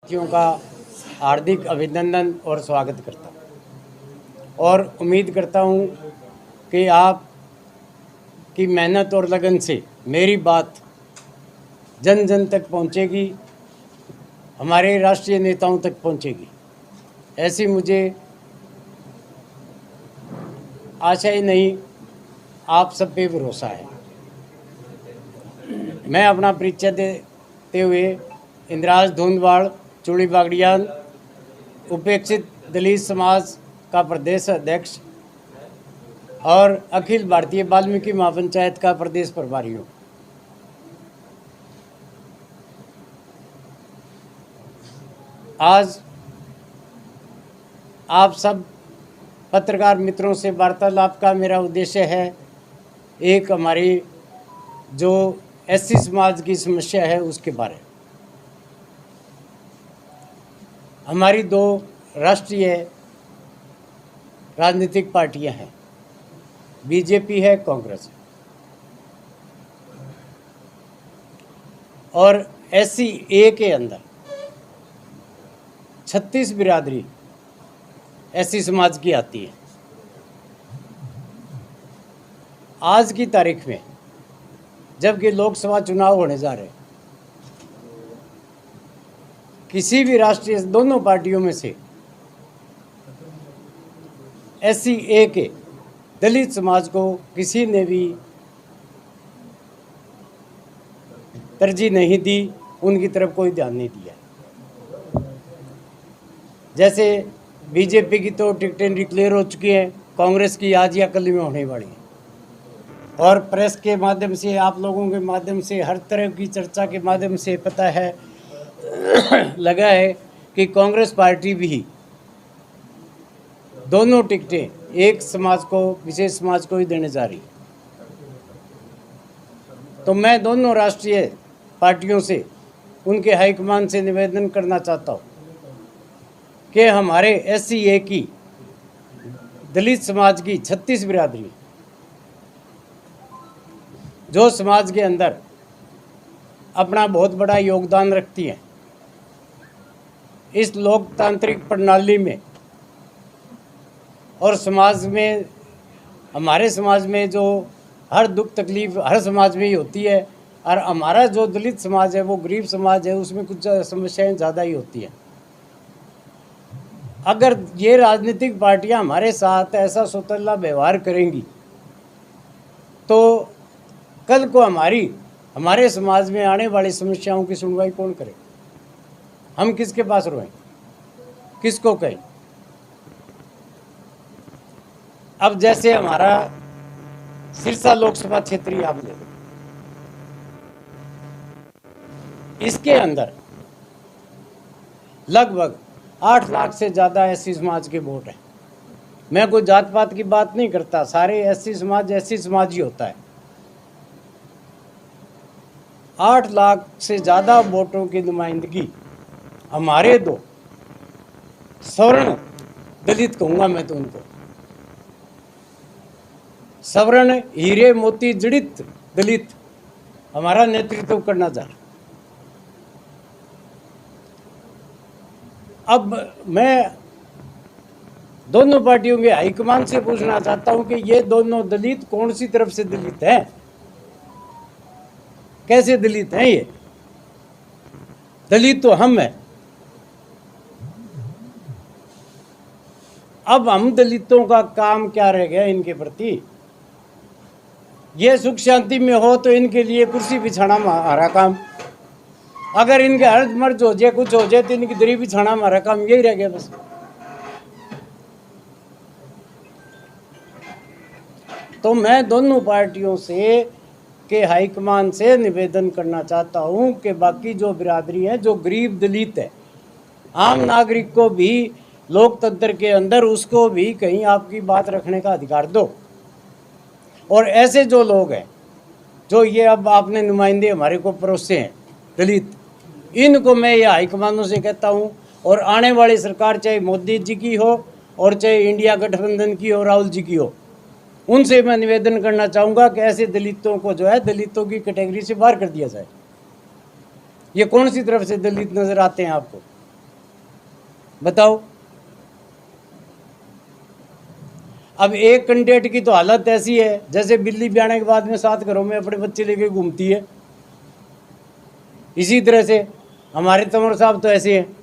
साथियों का हार्दिक अभिनंदन और स्वागत करता हूँ और उम्मीद करता हूँ कि आप की मेहनत और लगन से मेरी बात जन जन तक पहुँचेगी, हमारे राष्ट्रीय नेताओं तक पहुँचेगी, ऐसी मुझे आशा ही नहीं, आप सब पे भरोसा है। मैं अपना परिचय देते हुए इंद्राज धुंधवाड़, चूड़ी बागड़ियान, उपेक्षित दलित समाज का प्रदेश अध्यक्ष और अखिल भारतीय वाल्मीकि महापंचायत का प्रदेश प्रभारी हूँ। आज आप सब पत्रकार मित्रों से वार्तालाप का मेरा उद्देश्य है, एक हमारी जो एससी समाज की समस्या है उसके बारे में। हमारी दो राष्ट्रीय राजनीतिक पार्टियां हैं, बीजेपी है, कांग्रेस है, और एससी ए के अंदर 36 बिरादरी एससी समाज की आती है। आज की तारीख में जबकि लोकसभा चुनाव होने जा रहे हैं, किसी भी राष्ट्रीय दोनों पार्टियों में से एससी ए के दलित समाज को किसी ने भी तरजीह नहीं दी, उनकी तरफ कोई ध्यान नहीं दिया। जैसे बीजेपी की तो टिकटें डिक्लेयर हो चुकी हैं, कांग्रेस की आज या कल में होने वाली है, और प्रेस के माध्यम से, आप लोगों के माध्यम से, हर तरह की चर्चा के माध्यम से पता है लगा है कि कांग्रेस पार्टी भी दोनों टिकटें एक समाज को, विशेष समाज को ही देने जा रही। तो मैं दोनों राष्ट्रीय पार्टियों से, उनके हाईकमान से निवेदन करना चाहता हूँ कि हमारे एससी ए की दलित समाज की 36 बिरादरी जो समाज के अंदर अपना बहुत बड़ा योगदान रखती हैं, इस लोकतांत्रिक प्रणाली में और समाज में, हमारे समाज में जो हर दुख तकलीफ हर समाज में ही होती है, और हमारा जो दलित समाज है वो गरीब समाज है, उसमें कुछ समस्याएं ज़्यादा ही होती हैं। अगर ये राजनीतिक पार्टियां हमारे साथ ऐसा सौतेला व्यवहार करेंगी तो कल को हमारे समाज में आने वाली समस्याओं की सुनवाई कौन करे? हम किसके पास रोएं, किसको कहें? अब जैसे हमारा सिरसा लोकसभा क्षेत्र ही आप ले लो, इसके अंदर लगभग 8 लाख से ज़्यादा एससी समाज के वोट हैं। मैं कोई जात पात की बात नहीं करता, सारे एससी समाज ही होता है। 8 लाख से ज़्यादा वोटों की नुमाइंदगी हमारे दो सवर्ण दलित कहूँगा मैं तो उनको, सवर्ण हीरे मोती जड़ित दलित हमारा नेतृत्व करना जा रहा। अब मैं दोनों पार्टियों के हाईकमान से पूछना चाहता हूं कि ये दोनों दलित कौन सी तरफ से दलित हैं, कैसे दलित हैं? ये दलित तो हम हैं। अब हम दलितों का काम क्या रह गया इनके प्रति? ये सुख शांति में हो तो इनके लिए कुर्सी बिछाना हमारा काम, अगर इनके हर्ज मर्ज हो जाए, कुछ हो जाए, तो इनकी दरी बिछाना हमारा काम, यही रह गया बस। तो मैं दोनों पार्टियों से के हाईकमान से निवेदन करना चाहता हूं कि बाकी जो बिरादरी है, जो गरीब दलित है, आम नागरिक को भी लोकतंत्र के अंदर उसको भी कहीं आपकी बात रखने का अधिकार दो। और ऐसे जो लोग हैं, जो ये अब आपने नुमाइंदे हमारे को परोसे हैं दलित, इनको मैं ये हाईकमानों से कहता हूँ, और आने वाली सरकार चाहे मोदी जी की हो और चाहे इंडिया गठबंधन की हो, राहुल जी की हो, उनसे मैं निवेदन करना चाहूँगा कि ऐसे दलितों को जो है दलितों की कैटेगरी से बाहर कर दिया जाए। ये कौन सी तरफ से दलित नज़र आते हैं आपको? बताओ। अब एक कैंडिडेट की तो हालत ऐसी है जैसे बिल्ली ब्याने के बाद में 7 घरों में अपने बच्चे लेके घूमती है। इसी तरह से हमारे तंवर साहब तो ऐसे हैं।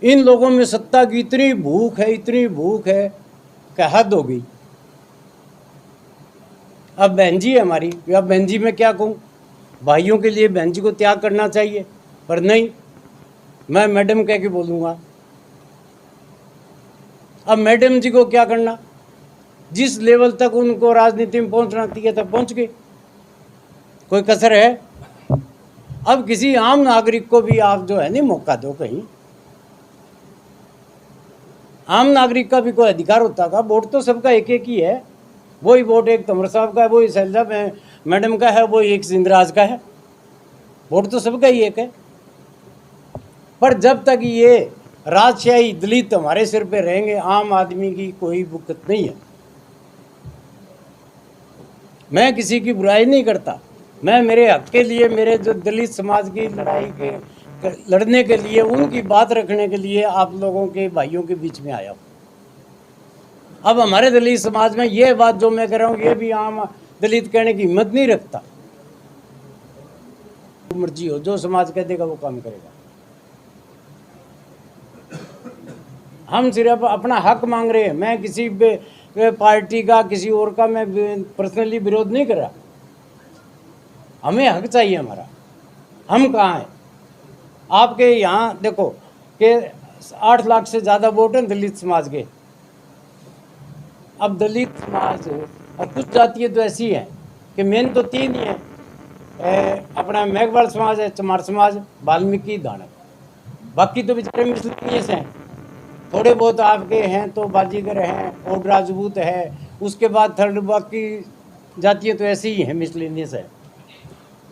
इन लोगों में सत्ता की इतनी भूख है, इतनी भूख है कि हद हो गई। अब बहन जी है हमारी, अब बहन जी मैं क्या कहूँ, भाइयों के लिए बहन जी को त्याग करना चाहिए, पर नहीं, मैं मैडम कह के बोलूँगा। अब मैडम जी को क्या करना, जिस लेवल तक उनको राजनीति में पहुंचना चाहिए तक पहुंच गए, कोई कसर है। अब किसी आम नागरिक को भी आप जो है नहीं मौका दो। कहीं आम नागरिक का भी कोई अधिकार होता का? वोट तो सबका एक एक ही है। वही वोट एक तंवर साहब का है, वही शैलजा मैडम का है, वही एक सिंधराज का है। वोट तो सबका ही एक है। पर जब तक ये राजशाही दलित हमारे सिर पे रहेंगे, आम आदमी की कोई दिक्कत नहीं है। मैं किसी की बुराई नहीं करता, मैं मेरे हक के लिए, मेरे जो दलित समाज की लड़ाई के लड़ने के लिए, उनकी बात रखने के लिए आप लोगों के भाइयों के बीच में आया हूँ। अब हमारे दलित समाज में ये बात जो मैं कर रहा हूँ, ये भी आम दलित कहने की हिम्मत नहीं रखता। मर्जी हो, जो समाज कह देगा वो काम करेगा। हम सिर्फ अपना हक मांग रहे हैं। मैं किसी पार्टी का, किसी और का मैं पर्सनली विरोध नहीं कर रहा। हमें हक चाहिए हमारा। हम कहाँ हैं? आपके यहाँ देखो कि 8 लाख से ज़्यादा वोट हैं दलित समाज के। अब दलित समाज और कुछ जातियाँ तो ऐसी हैं कि मेन तो 3 ही हैं, अपना मेघवाल समाज है, चमार समाज, वाल्मीकि, दानव। बाकी तो बेचारे मिसलिनियस हैं। थोड़े बहुत आपके हैं तो बाजीगर हैं और राजपूत है, उसके बाद थर्ड बाकी जातियाँ तो ऐसी ही हैं, मिसलिनियस है।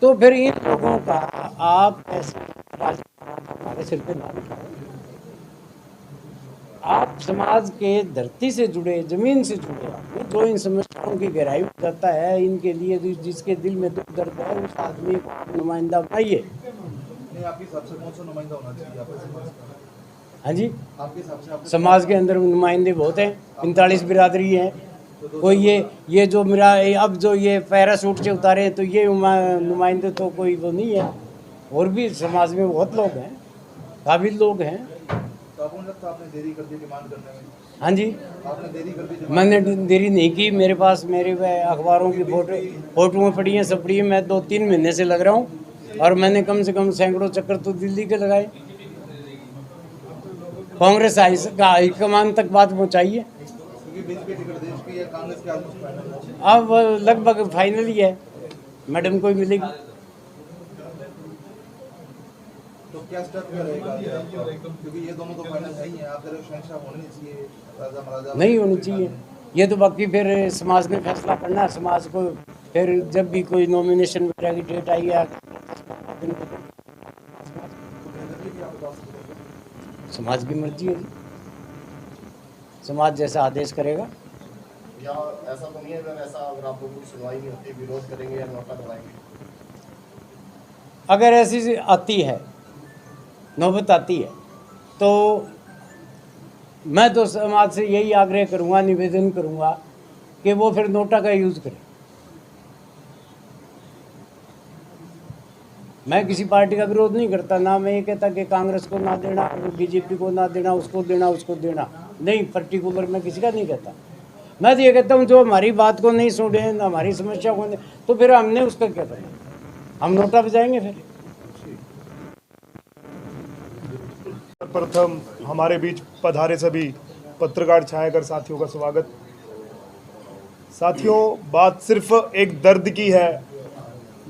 तो फिर इन लोगों का आप ऐसे हमारे सिर पे ना उठाओ। आप समाज के धरती से जुड़े, जमीन से जुड़े, जो इन समस्याओं की गहराई में जाता है, इनके लिए जिसके दिल में दुख दर्द है, उस आदमी को नुमाइंदा बनाइए। आपके हिसाब से कौन सा नुमाइंदा होना चाहिए आपके समाज का? हाँ जी, आपके हिसाब से समाज के अंदर नुमाइंदे बहुत हैं, 45 बिरादरी हैं। कोई ये जो मेरा अब जो ये पैराशूट से उतारे तो ये नुमाइंदे तो कोई वो नहीं है। और भी समाज में बहुत लोग हैं, काबिल लोग हैं। तो आपको लगता है आपने देरी कर दी डिमांड करने में? हाँ जी, आपने देरी कर दी? मैंने देरी नहीं की। मेरे पास मेरे अखबारों की फोटोएं पड़ी हैं, सब पड़ी हैं। मैं 2-3 महीने से लग रहा हूँ और मैंने कम से कम सैकड़ों चक्कर तो दिल्ली के लगाए। कांग्रेस हाईकमान तक बात पहुँचाई है। क्योंकि बीजेपी टिकट देश की या कांग्रेस के ऑलमोस्ट फाइनल है? अब लगभग फाइनल ही है, मैडम को ही मिलेगी। तो क्या स्टेप क्या रहेगा आपका? क्योंकि ये दोनों तो फाइनल है ही हैं, आप जरा शहंशाह होने नहीं चाहिए, राजा महाराजा नहीं होनी चाहिए ये तो। बाकी फिर समाज ने फैसला करना है। समाज को फिर जब भी कोई नॉमिनेशन वगैरह की डेट आई है, समाज की मर्जी है, समाज जैसा आदेश करेगा। या ऐसा तो नहीं है अगर अगर आप लोगों की सुनवाई नहीं होती, विरोध करेंगे या नोटा दबाएंगे? अगर ऐसी आती है, नौबत आती है, तो मैं तो समाज से यही आग्रह करूंगा, निवेदन करूंगा कि वो फिर नोटा का यूज़ करें। मैं किसी पार्टी का विरोध नहीं करता, ना मैं ये कहता कि कांग्रेस को ना देना, बीजेपी को ना देना, उसको देना, उसको देना, नहीं, पर्टिकुलर मैं किसी का नहीं कहता। मैं तो ये कहता हूँ जो हमारी बात को नहीं सुने, हमारी समस्या को नहीं, तो फिर हमने उसका क्या करना, हम नोटा बजाएंगे फिर। प्रथम हमारे बीच पधारे सभी पत्रकार छायाकर साथियों का स्वागत। साथियों, बात सिर्फ एक दर्द की है।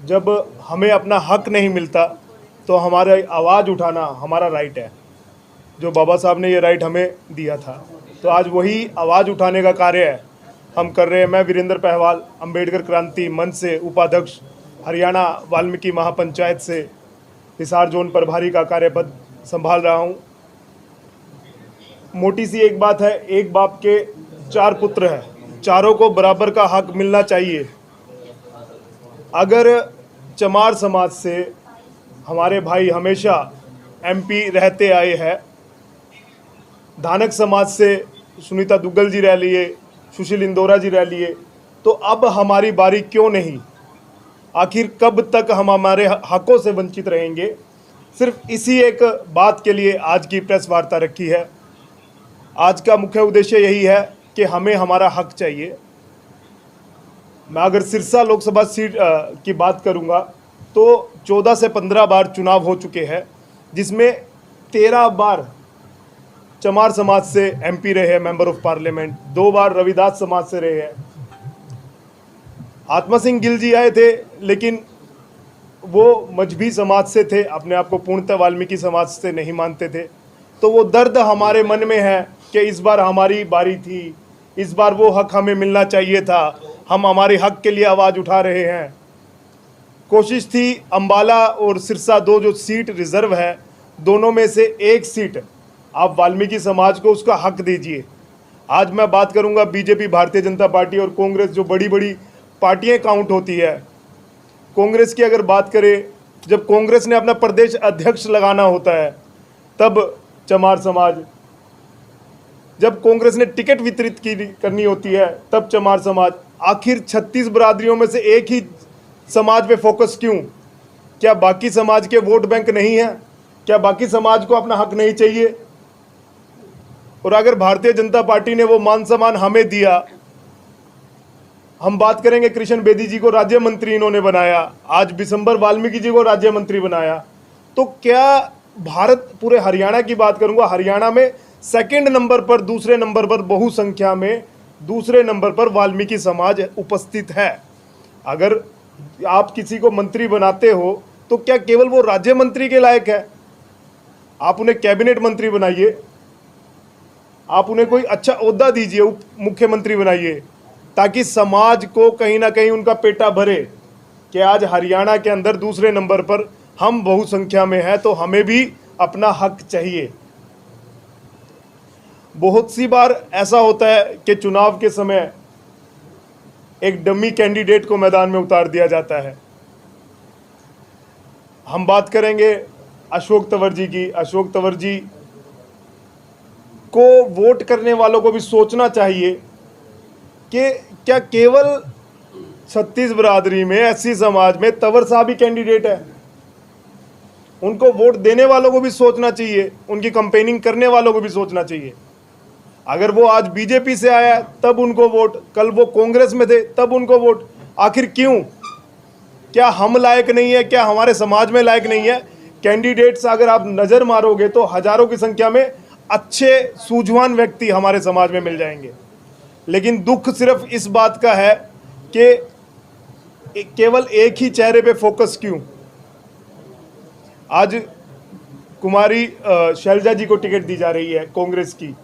जब हमें अपना हक नहीं मिलता तो हमारा आवाज़ उठाना हमारा राइट है, जो बाबा साहब ने ये राइट हमें दिया था। तो आज वही आवाज़ उठाने का कार्य है हम कर रहे हैं। मैं वीरेंद्र पहवाल, अंबेडकर क्रांति मंच से उपाध्यक्ष, हरियाणा वाल्मीकि महापंचायत से हिसार जोन प्रभारी का कार्यपद संभाल रहा हूँ। मोटी सी एक बात है, एक बाप के 4 पुत्र हैं, चारों को बराबर का हक मिलना चाहिए। अगर चमार समाज से हमारे भाई हमेशा MP रहते आए हैं धानक समाज से सुनीता दुग्गल जी रह लिए, सुशील इंदौरा जी रह लिए, तो अब हमारी बारी क्यों नहीं? आखिर कब तक हम हमारे हकों से वंचित रहेंगे? सिर्फ इसी एक बात के लिए आज की प्रेस वार्ता रखी है। आज का मुख्य उद्देश्य यही है कि हमें हमारा हक चाहिए। मैं अगर सिरसा लोकसभा सीट की बात करूंगा तो 14 से 15 बार चुनाव हो चुके हैं, जिसमें 13 बार चमार समाज से एमपी रहे हैं, मेंबर ऑफ पार्लियामेंट, 2 बार रविदास समाज से रहे हैं। आत्मा सिंह गिल जी आए थे, लेकिन वो मजहबी समाज से थे, अपने आप को पूर्णतः वाल्मीकि समाज से नहीं मानते थे। तो वो दर्द हमारे मन में है कि इस बार हमारी बारी थी, इस बार वो हक हमें मिलना चाहिए था, हम हमारे हक के लिए आवाज़ उठा रहे हैं। कोशिश थी अंबाला और सिरसा 2 जो सीट रिजर्व है, दोनों में से एक सीट आप वाल्मीकि समाज को उसका हक दीजिए। आज मैं बात करूंगा बीजेपी, भारतीय जनता पार्टी और कांग्रेस, जो बड़ी बड़ी पार्टियां काउंट होती है। कांग्रेस की अगर बात करें, जब कांग्रेस ने अपना प्रदेश अध्यक्ष लगाना होता है तब चमार समाज, जब कांग्रेस ने टिकट वितरित करनी होती है तब चमार समाज। आखिर 36 बरादरियों में से एक ही समाज पे फोकस क्यों? क्या बाकी समाज के वोट बैंक नहीं है? क्या बाकी समाज को अपना हक नहीं चाहिए? और अगर भारतीय जनता पार्टी ने वो मान सम्मान हमें दिया, हम बात करेंगे कृष्ण बेदी जी को राज्य मंत्री इन्होंने बनाया, आज बिशंबर वाल्मीकि जी को राज्य मंत्री बनाया, तो क्या भारत, पूरे हरियाणा की बात करूंगा, हरियाणा में सेकंड नंबर पर, दूसरे नंबर पर बहुसंख्या में दूसरे नंबर पर वाल्मीकि समाज उपस्थित है। अगर आप किसी को मंत्री बनाते हो तो क्या केवल वो राज्य मंत्री के लायक है? आप उन्हें कैबिनेट मंत्री बनाइए, आप उन्हें कोई अच्छा ओहदा दीजिए, उप मुख्यमंत्री बनाइए, ताकि समाज को कहीं ना कहीं उनका पेटा भरे कि आज हरियाणा के अंदर दूसरे नंबर पर हम बहुसंख्या में हैं, तो हमें भी अपना हक चाहिए। बहुत सी बार ऐसा होता है कि चुनाव के समय एक डमी कैंडिडेट को मैदान में उतार दिया जाता है। हम बात करेंगे अशोक तंवर जी की। अशोक तंवर जी को वोट करने वालों को भी सोचना चाहिए कि क्या केवल 36 बरादरी में, एससी समाज में तंवर साहब ही कैंडिडेट है? उनको वोट देने वालों को भी सोचना चाहिए, उनकी कंपेनिंग करने वालों को भी सोचना चाहिए। अगर वो आज बीजेपी से आया तब उनको वोट, कल वो कांग्रेस में थे तब उनको वोट, आखिर क्यों? क्या हम लायक नहीं है? क्या हमारे समाज में लायक नहीं है? कैंडिडेट्स अगर आप नज़र मारोगे तो हजारों की संख्या में अच्छे सूझवान व्यक्ति हमारे समाज में मिल जाएंगे, लेकिन दुख सिर्फ इस बात का है कि केवल एक ही चेहरे पे फोकस क्यों? आज कुमारी शैलजा जी को टिकट दी जा रही है कांग्रेस की,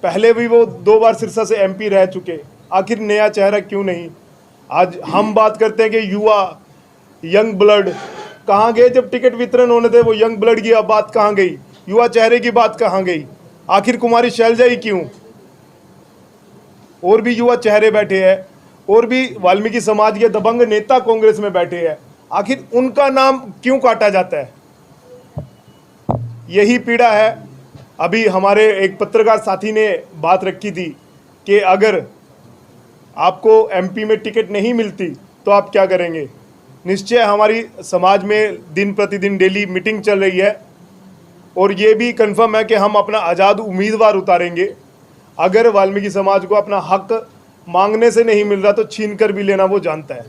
पहले भी वो 2 बार सिरसा से एमपी रह चुके, आखिर नया चेहरा क्यों नहीं? आज हम बात करते हैं कि युवा, यंग ब्लड कहाँ गए? जब टिकट वितरण होने थे वो यंग ब्लड की बात कहाँ गई? युवा चेहरे की बात कहाँ गई? आखिर कुमारी शैलजा ही क्यों? और भी युवा चेहरे बैठे हैं, और भी वाल्मीकि समाज के दबंग नेता कांग्रेस में बैठे हैं, आखिर उनका नाम क्यों काटा जाता है? यही पीड़ा है। अभी हमारे एक पत्रकार साथी ने बात रखी थी कि अगर आपको एमपी में टिकट नहीं मिलती तो आप क्या करेंगे? निश्चय हमारी समाज में दिन प्रतिदिन डेली मीटिंग चल रही है, और ये भी कंफर्म है कि हम अपना आज़ाद उम्मीदवार उतारेंगे। अगर वाल्मीकि समाज को अपना हक मांगने से नहीं मिल रहा तो छीन कर भी लेना वो जानता है।